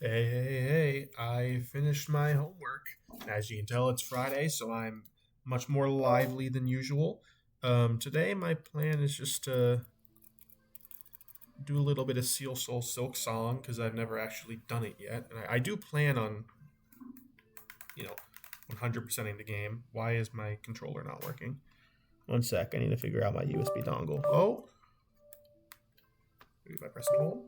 Hey, I finished my homework. As you can tell, it's Friday, so I'm much more lively than usual. Today, my plan is just to do a little bit of Seal Soul Silk Song because I've never actually done it yet. And I do plan on, you know, 100%ing the game. Why is my controller not working? One sec, I need to figure out my USB dongle. Oh, maybe by press and hold.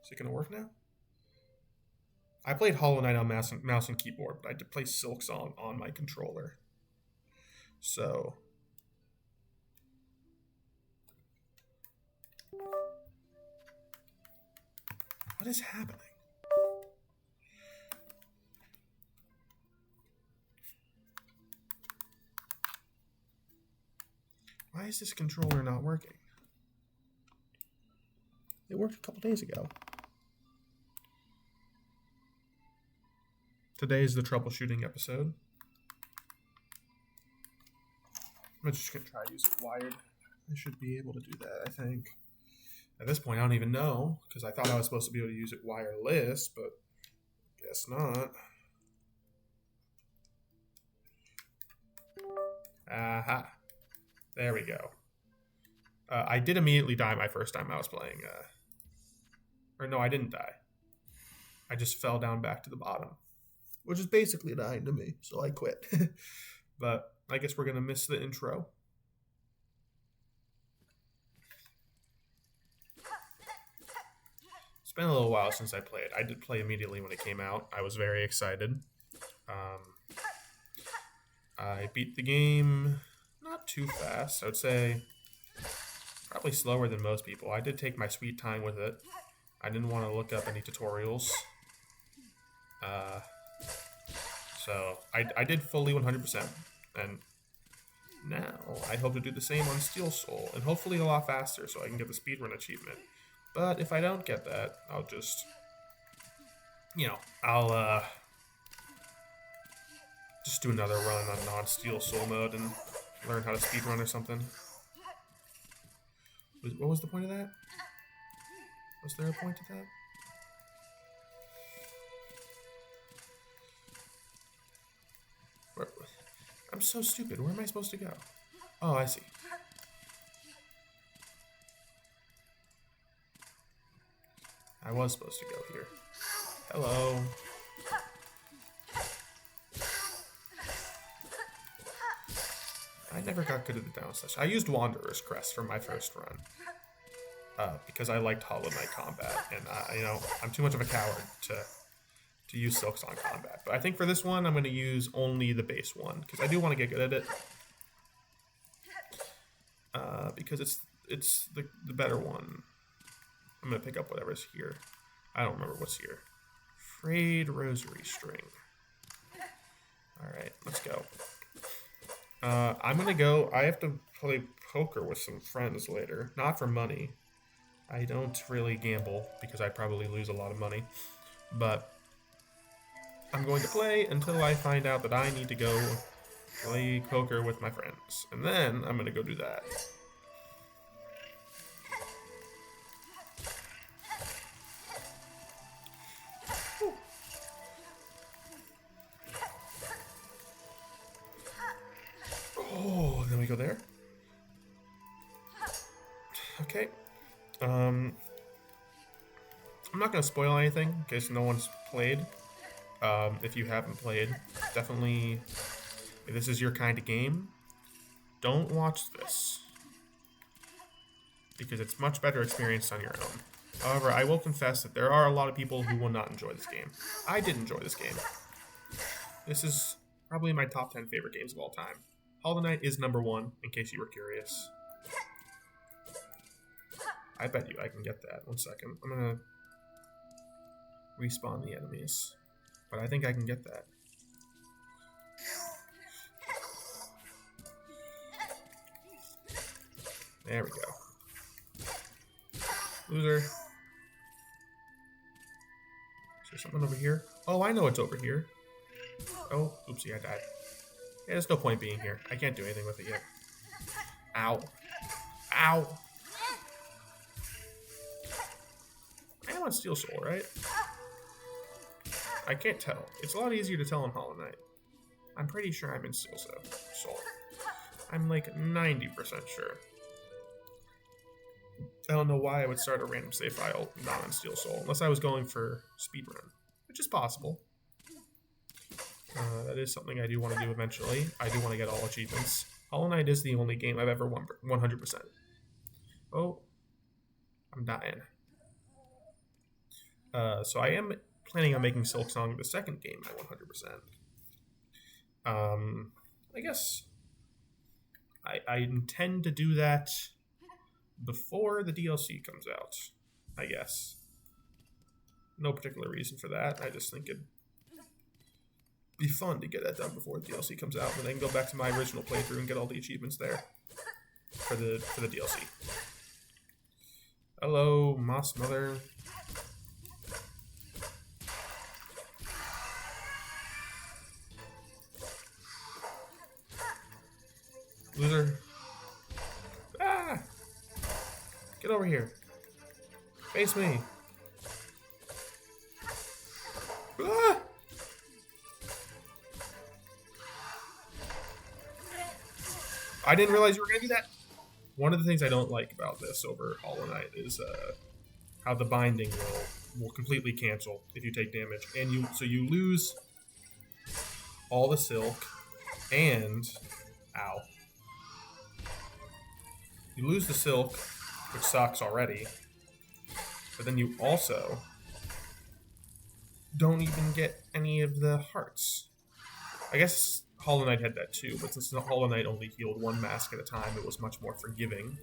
Is it going to work now? I played Hollow Knight on mouse and keyboard, but I did play Silk Song on my controller. So, what is happening? Why is this controller not working? It worked a couple days ago. Today is the troubleshooting episode. I'm just going to try to use it wired. I should be able to do that, I think. At this point, I don't even know, because I thought I was supposed to be able to use it wireless, but guess not. Aha. There we go. I did immediately die my first time I was playing. Or no, I didn't die. I just fell down back to the bottom, which is basically dying to me, so I quit. But I guess we're going to miss the intro. It's been a little while since I played. I did play immediately when it came out. I was very excited. I beat the game not too fast. I would say probably slower than most people. I did take my sweet time with it. I didn't want to look up any tutorials. So I did fully 100%. And now I hope to do the same on Steel Soul, and hopefully a lot faster so I can get the speedrun achievement. But if I don't get that, I'll just, I'll just do another run on non-Steel Soul mode and learn how to speedrun or something. What was the point of that? Was there a point to that? I'm so stupid. Where am I supposed to go? Oh, I see. I was supposed to go here. Hello. I never got good at the down slash. I used Wanderer's Crest for my first run. Because I liked Hollow Knight combat, and I'm too much of a coward to use Silk Song combat. But I think for this one, I'm going to use only the base one, because I do want to get good at it. Because it's the better one. I'm going to pick up whatever's here. I don't remember what's here. Frayed Rosary String. Alright, let's go. I'm going to go... I have to play poker with some friends later. Not for money. I don't really gamble, because I probably lose a lot of money. But I'm going to play until I find out that I need to go play poker with my friends. And then I'm going to go do that. Oh, then we go there. Okay. I'm not going to spoil anything in case no one's played. If you haven't played, definitely, if this is your kind of game, don't watch this. Because it's much better experience on your own. However, I will confess that there are a lot of people who will not enjoy this game. I did enjoy this game. This is probably my top 10 favorite games of all time. Hollow Knight is number 1, in case you were curious. I bet you I can get that. One second. I'm going to respawn the enemies. But I think I can get that. There we go. Loser. Is there something over here? Oh, I know what's over here. Oh, oopsie, I died. Yeah, there's no point being here. I can't do anything with it yet. Ow. Ow. I am on Steel Soul, right? I can't tell. It's a lot easier to tell in Hollow Knight. I'm pretty sure I'm in Steel Soul. I'm like 90% sure. I don't know why I would start a random save file not on Steel Soul, unless I was going for speedrun, which is possible. That is something I do want to do eventually. I do want to get all achievements. Hollow Knight is the only game I've ever won 100%. Oh, I'm dying. So I am planning on making Silksong the second game at 100%. I guess I intend to do that before the DLC comes out, I guess. No particular reason for that. I just think it'd be fun to get that done before the DLC comes out, and then go back to my original playthrough and get all the achievements there for the DLC. Hello, Moss Mother. Loser. Ah! Get over here. Face me. Ah! I didn't realize you were going to do that. One of the things I don't like about this over Hollow Knight is how the binding will completely cancel if you take damage. And you lose all the silk and... Ow. You lose the silk, which sucks already. But then you also don't even get any of the hearts. I guess Hollow Knight had that too, but since Hollow Knight only healed one mask at a time, it was much more forgiving.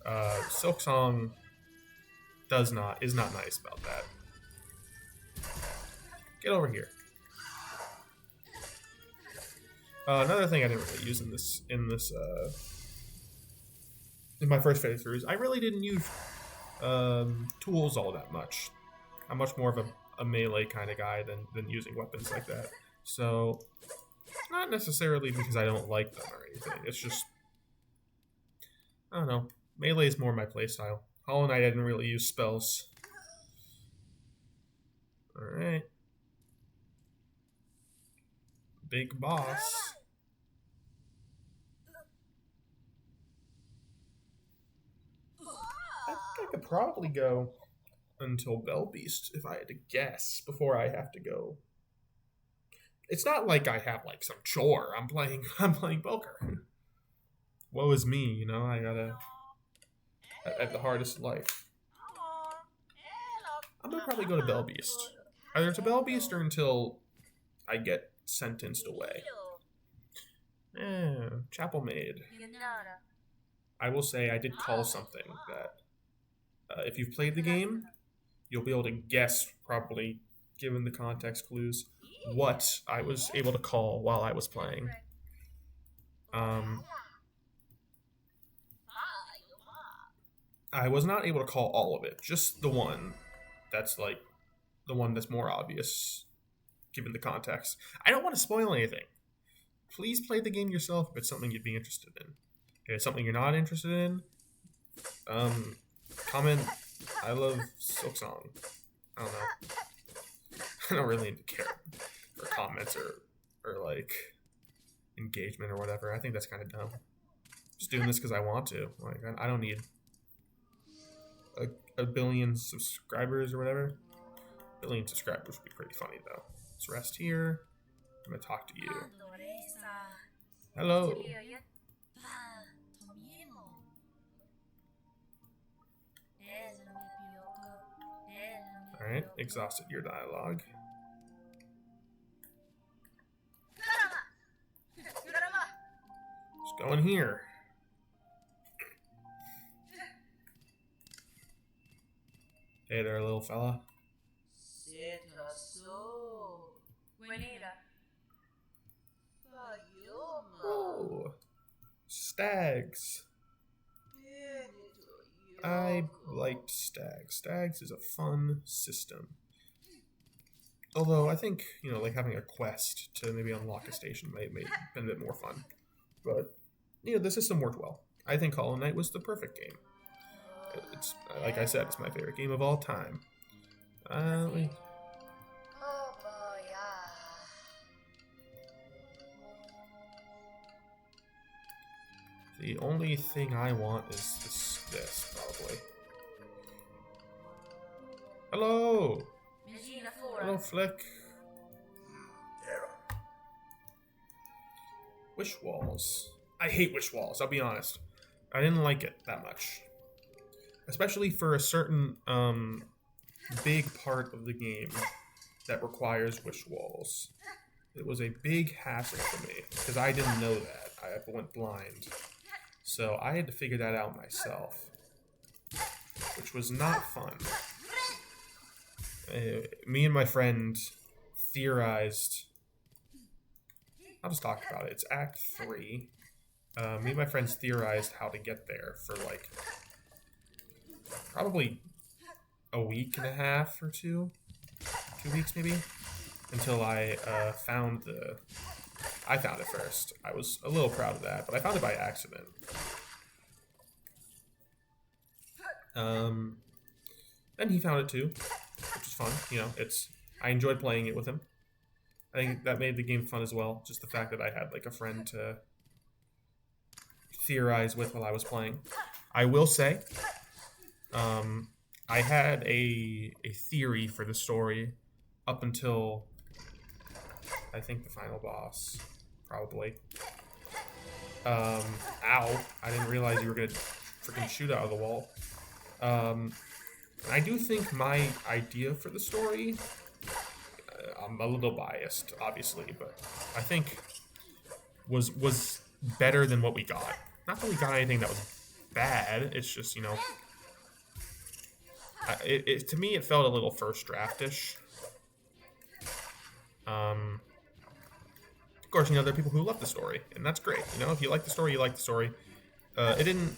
Silksong is not nice about that. Get over here. Another thing I didn't really use in my first playthroughs, I really didn't use tools all that much. I'm much more of a melee kind of guy than using weapons like that. So, not necessarily because I don't like them or anything. It's just, I don't know. Melee is more my playstyle. Hollow Knight I didn't really use spells. Alright. Big boss. I think I could probably go until Bell Beast if I had to guess before I have to go. It's not like I have like some chore. I'm playing poker. Woe is me, you know. I have the hardest life. I'm gonna probably go to Bell Beast. Either to Bell Beast or until I get sentenced away. Chapel Maid. I will say I did call something that if you've played the game, you'll be able to guess, probably given the context clues, what I was able to call while I was playing. I was not able to call all of it, just the one that's like the one that's more obvious given the context. I don't want to spoil anything. Please play the game yourself if it's something you'd be interested in. If it's something you're not interested in, comment, I love Silksong. I don't know. I don't really care for comments or like engagement or whatever. I think that's kind of dumb. Just doing this because I want to. Like I don't need a billion subscribers or whatever. A billion subscribers would be pretty funny though. Let's rest here. I'm gonna talk to you. Hello. Alright, exhausted your dialogue. Let's go in here. Hey there, little fella. Oh, stags. I liked stags. Stags is a fun system. Although I think, like having a quest to maybe unlock a station may have been a bit more fun. But, the system worked well. I think Hollow Knight was the perfect game. It's, like I said, it's my favorite game of all time. Let The only thing I want is this probably. Hello! Hello, Flick. Wish walls. I hate wish walls, I'll be honest. I didn't like it that much. Especially for a certain big part of the game that requires wish walls. It was a big hassle for me, because I didn't know that. I went blind. So I had to figure that out myself, which was not fun. Me and my friend theorized. I'll just talk about it. It's Act 3. Me and my friends theorized how to get there for like probably a week and a half or 2 weeks maybe, until I found I found it first. I was a little proud of that, but I found it by accident. And he found it too, which is fun. I enjoyed playing it with him. I think that made the game fun as well. Just the fact that I had like a friend to theorize with while I was playing. I will say, I had a theory for the story up until I think the final boss, probably. Ow! I didn't realize you were gonna freaking shoot out of the wall. I do think my idea for the story, I'm a little biased, obviously, but I think was better than what we got. Not that we got anything that was bad. It's just, to me it felt a little first draftish. Of course, there are people who love the story, and that's great. If you like the story, you like the story. It didn't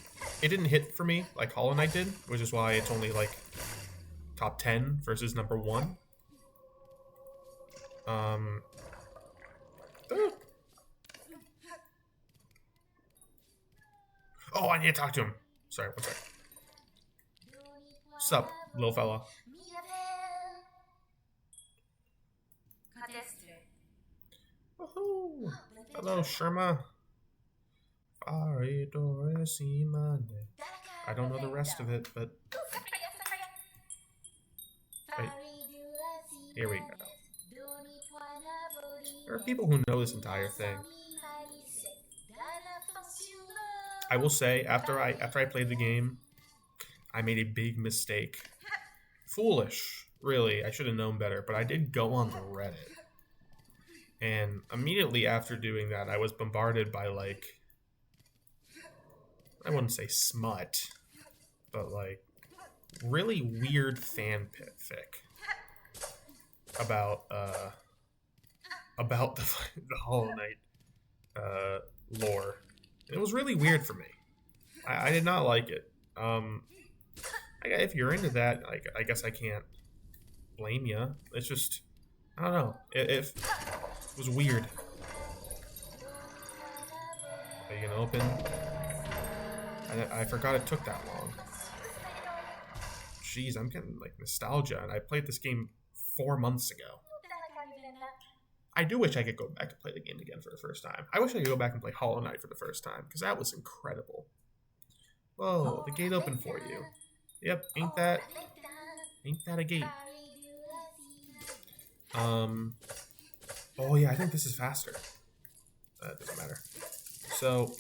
hit for me like Hollow Knight did, which is why it's only like top 10 versus number 1. Oh, I need to talk to him. Sorry, one sec. Sup, little fella. Woohoo! Hello, Sherma. I don't know the rest of it, but wait. Here we go. There are people who know this entire thing. I will say, after I played the game, I made a big mistake. Foolish, really. I should have known better, but I did go on the Reddit. And immediately after doing that, I was bombarded by, like, I wouldn't say smut, but, like, really weird fanfic about the Hollow Knight lore. It was really weird for me. I did not like it. If you're into that, I guess I can't blame you. It's just, I don't know. It was weird. Are you gonna open? I forgot it took that long. Jeez, I'm getting like nostalgia, and I played this game 4 months ago. I do wish I could go back and play the game again for the first time. I wish I could go back and play Hollow Knight for the first time, because that was incredible. Whoa, the gate opened for you. Yep, ain't that a gate? Oh yeah, I think this is faster. It doesn't matter. So,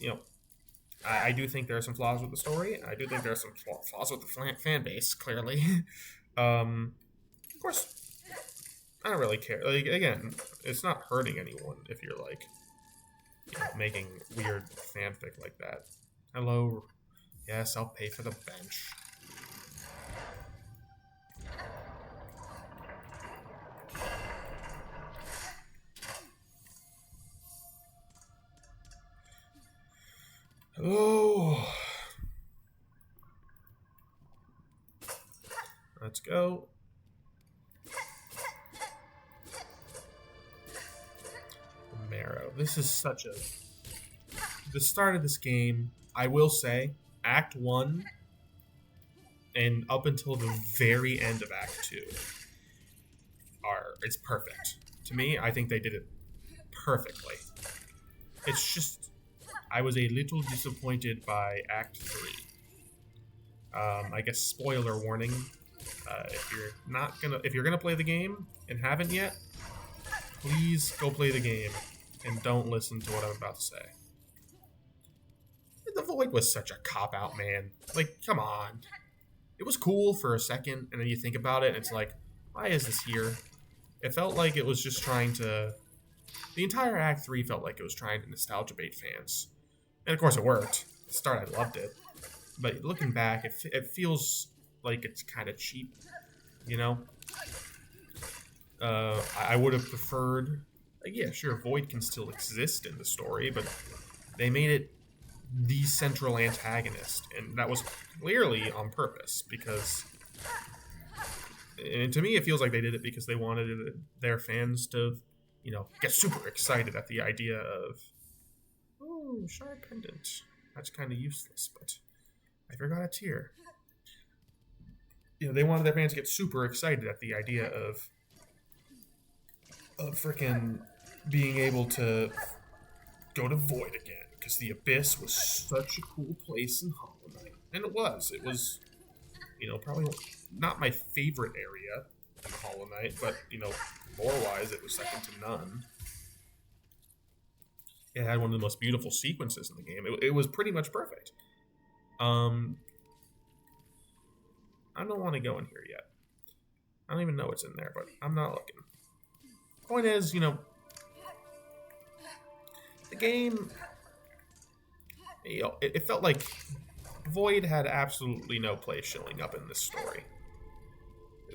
I do think there are some flaws with the story. I do think there are some flaws with the fan base, clearly. Of course, I don't really care. Like, again, it's not hurting anyone if you're, like, making weird fanfic like that. Hello. Yes, I'll pay for the bench. Oh. Let's go. this is such a... The start of this game, I will say, Act 1 and up until the very end of Act 2 it's perfect. To me, I think they did it perfectly. It's just, I was a little disappointed by Act 3. I guess spoiler warning, if you're gonna play the game and haven't yet, please go play the game and don't listen to what I'm about to say. The Void was such a cop-out, man. Like, come on. It was cool for a second, and then you think about it, and it's like, why is this here? It felt like it was just trying to... The entire Act 3 felt like it was trying to nostalgia bait fans. And of course it worked. At the start, I loved it. But looking back, it feels like it's kind of cheap, you know? I would have preferred... Like, yeah, sure, Void can still exist in the story, but they made it the central antagonist, and that was clearly on purpose, because... And to me, it feels like they did it because they wanted their fans to, you know, get super excited at the idea of, oh, shard pendant. That's kind of useless, but I forgot it's here. You know, they wanted their fans to get super excited at the idea of freaking being able to go to Void again, because the Abyss was such a cool place in Hollow Knight. And it was, you know, probably not my favorite area in Hollow Knight, but, you know, lore-wise, it was second to none. It had one of the most beautiful sequences in the game. It was pretty much perfect. I don't want to go in here yet. I don't even know what's in there, but I'm not looking. Point is, you know, the game, you know, it felt like Void had absolutely no place showing up in this story.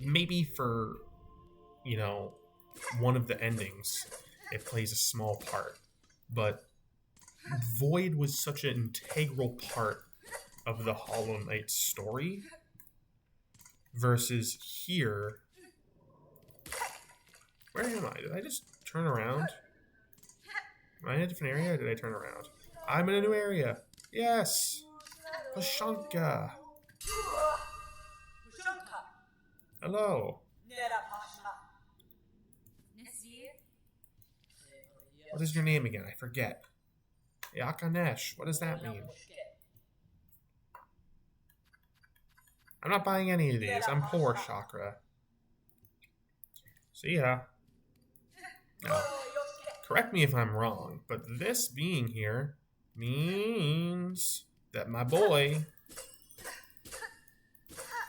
Maybe for, you know, one of the endings, it plays a small part. But Void was such an integral part of the Hollow Knight story. Versus here... Where am I? Did I just turn around? Am I in a different area, or did I turn around? I'm in a new area! Yes! Pashanka! Hello! What is your name again? I forget. Yakanesh. What does that mean? I'm not buying any of these. I'm poor, Chakra. See ya. Now, correct me if I'm wrong, but this being here means that my boy...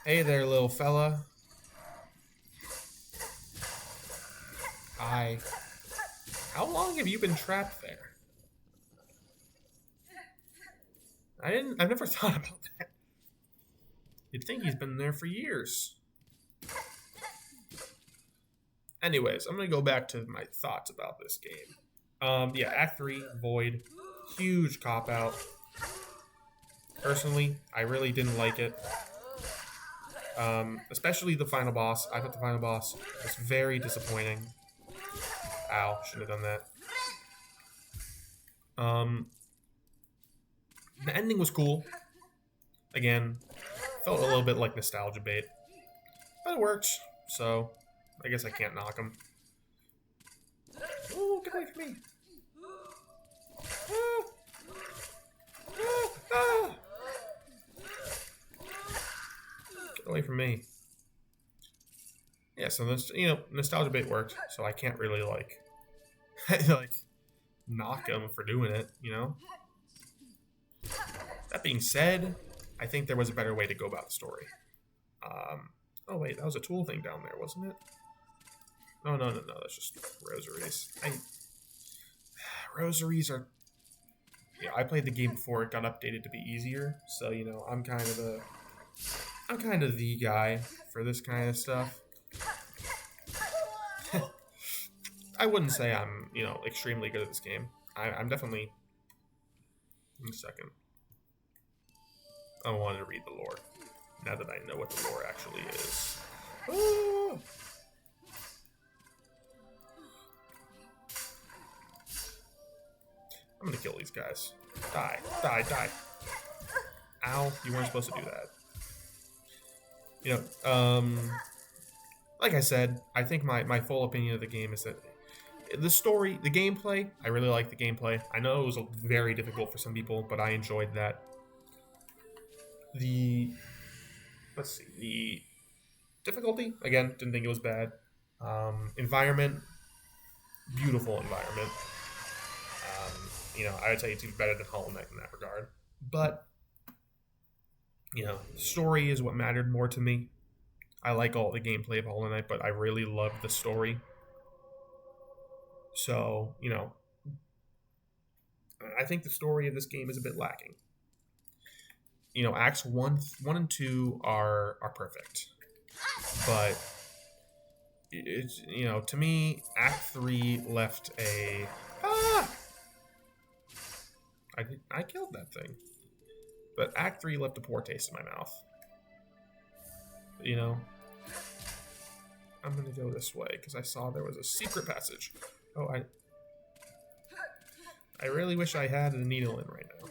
Hey there, little fella. How long have you been trapped there? I've never thought about that. You'd think he's been there for years. Anyways, I'm going to go back to my thoughts about this game. Yeah, Act 3, Void. Huge cop-out. Personally, I really didn't like it. Especially the final boss. I thought the final boss was very disappointing. Ow, shouldn't have done that. The ending was cool. Again, felt a little bit like nostalgia bait. But it worked, so I guess I can't knock him. Ooh, get away from me! Ah! Ah! Ah! Get away from me. Yeah, so this, you know, nostalgia bait worked, so I can't really like knock him for doing it, you know? That being said, I think there was a better way to go about the story. Oh wait, that was a tool thing down there, wasn't it? No, that's just rosaries. Rosaries are... Yeah, I played the game before it got updated to be easier, so, you know, I'm kind of the guy for this kind of stuff. I wouldn't say I'm, you know, extremely good at this game. I'm definitely... One second. I wanted to read the lore, now that I know what the lore actually is. Ah! I'm gonna kill these guys. Die, die, die. Ow, you weren't supposed to do that. You know, like I said, I think my full opinion of the game is that the story, the gameplay, I really like the gameplay. I know it was very difficult for some people, but I enjoyed that. Let's see, the difficulty, again, didn't think it was bad. Environment, beautiful environment. You know, I would say it's even better than Hollow Knight in that regard. But, you know, story is what mattered more to me. I like all the gameplay of Hollow Knight, but I really love the story. So, you know, I think the story of this game is a bit lacking. You know, Acts 1 and 2 are perfect. But, it's, you know, to me, Act 3 left a... I killed that thing. But Act 3 left a poor taste in my mouth. You know? I'm gonna go this way, because I saw there was a secret passage. Oh, I really wish I had a needle in right now.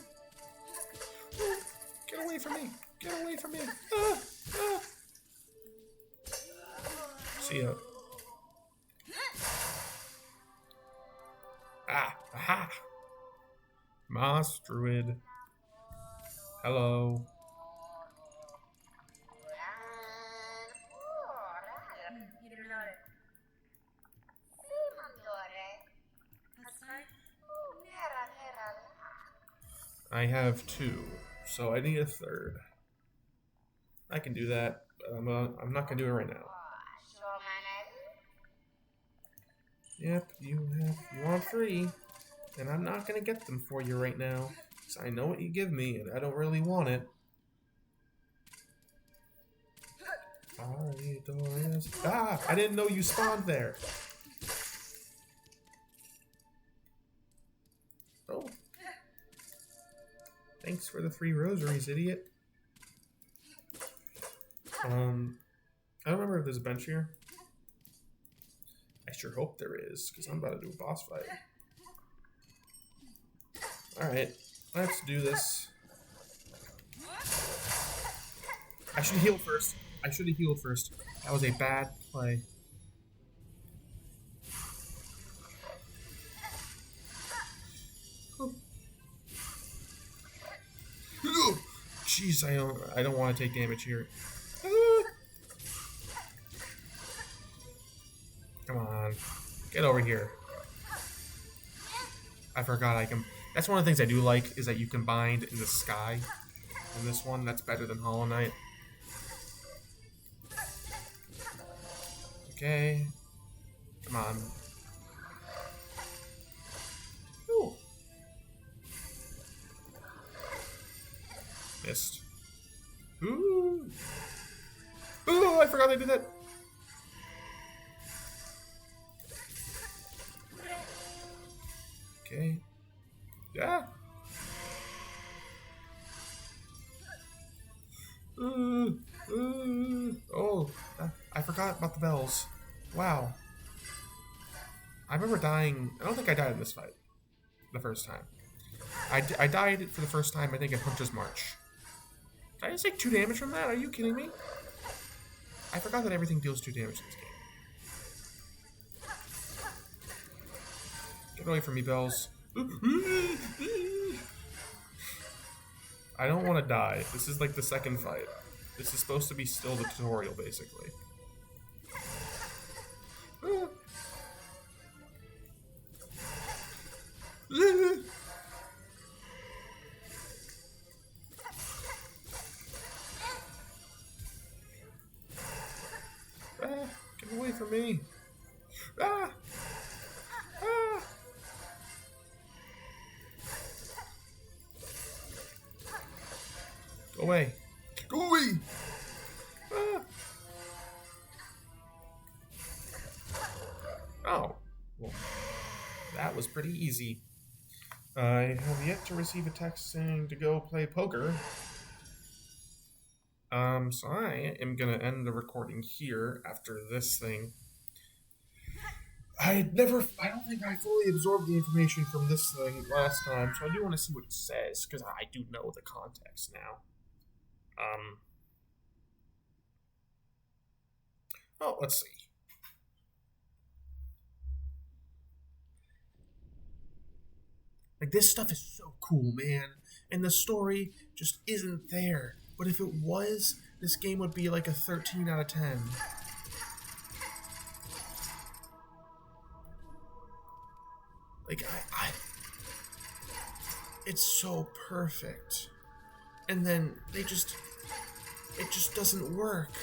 Get away from me! Get away from me! Ah! Ah! See ya. Ah! Aha! Moss Druid. Hello. I have 2, so I need a 3rd. I can do that, but I'm not gonna do it right now. Yep, you want 3, and I'm not gonna get them for you right now, because I know what you give me, and I don't really want it. Ah! I didn't know you spawned there. Oh. Thanks for the 3 rosaries, idiot. I don't remember if there's a bench here. I sure hope there is, because I'm about to do a boss fight. Alright, let's do this. I should have healed first. That was a bad play. Jeez, I don't want to take damage here. Come on. Get over here. I forgot I can... That's one of the things I do like, is that you can bind in the sky. In this one, that's better than Hollow Knight. Okay. Come on. Ooh. Missed. Ooh. Ooh, I forgot I did that. Okay. Yeah. Oh, I forgot about the bells. Wow. I remember dying. I don't think I died in this fight the first time. I died for the first time, I think, in Hunter's March. Did I just take 2 damage from that? Are you kidding me? I forgot that everything deals 2 damage in this game. Get away from me, bells. I don't want to die. This is like the second fight. This is supposed to be still the tutorial, basically. Get away from me. Ah! Ah! Go away. Go away! Ah! Oh. Well, that was pretty easy. I have yet to receive a text saying to go play poker. So I am gonna end the recording here after this thing. I don't think I fully absorbed the information from this thing last time, so I do want to see what it says, because I do know the context now. Oh, let's see. Like, this stuff is so cool, man. And the story just isn't there. But if it was, this game would be like a 13 out of 10. Like, it's so perfect. And then it just doesn't work.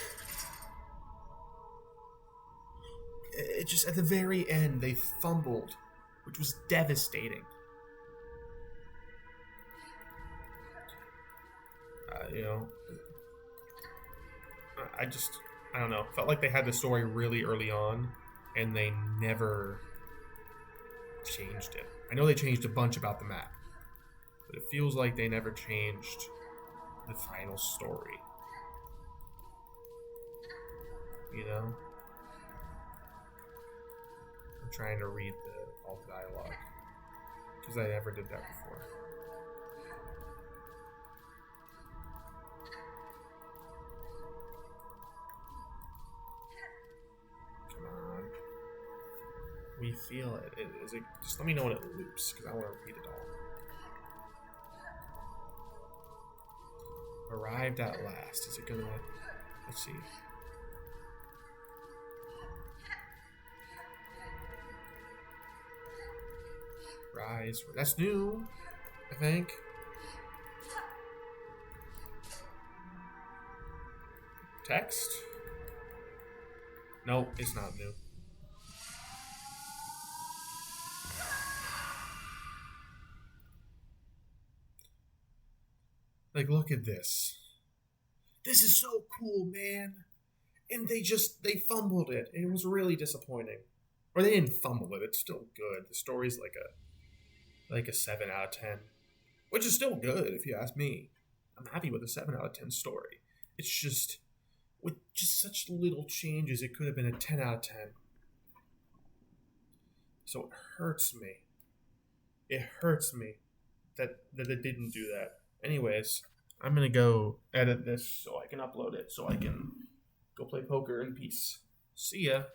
It just, at the very end, they fumbled, which was devastating. You know, I don't know. Felt like they had the story really early on, and they never changed it. I know they changed a bunch about the map, but it feels like they never changed the final story. You know? I'm trying to read all the dialogue, because I never did that before. Come on. We feel it. Is it. Just let me know when it loops, because I want to read it all. Arrived at last. Is it gonna... Let's see. Rise. That's new, I think. Text? No, it's not new. Like, look at this. This is so cool, man. And they fumbled it. It was really disappointing. Or they didn't fumble it. It's still good. The story's like a 7 out of 10, which is still good if you ask me. I'm happy with a 7 out of 10 story. It's just, with just such little changes, it could have been a 10 out of 10. So it hurts me. It hurts me that it didn't do that. Anyways, I'm gonna go edit this so I can upload it, so I can go play poker in peace. See ya.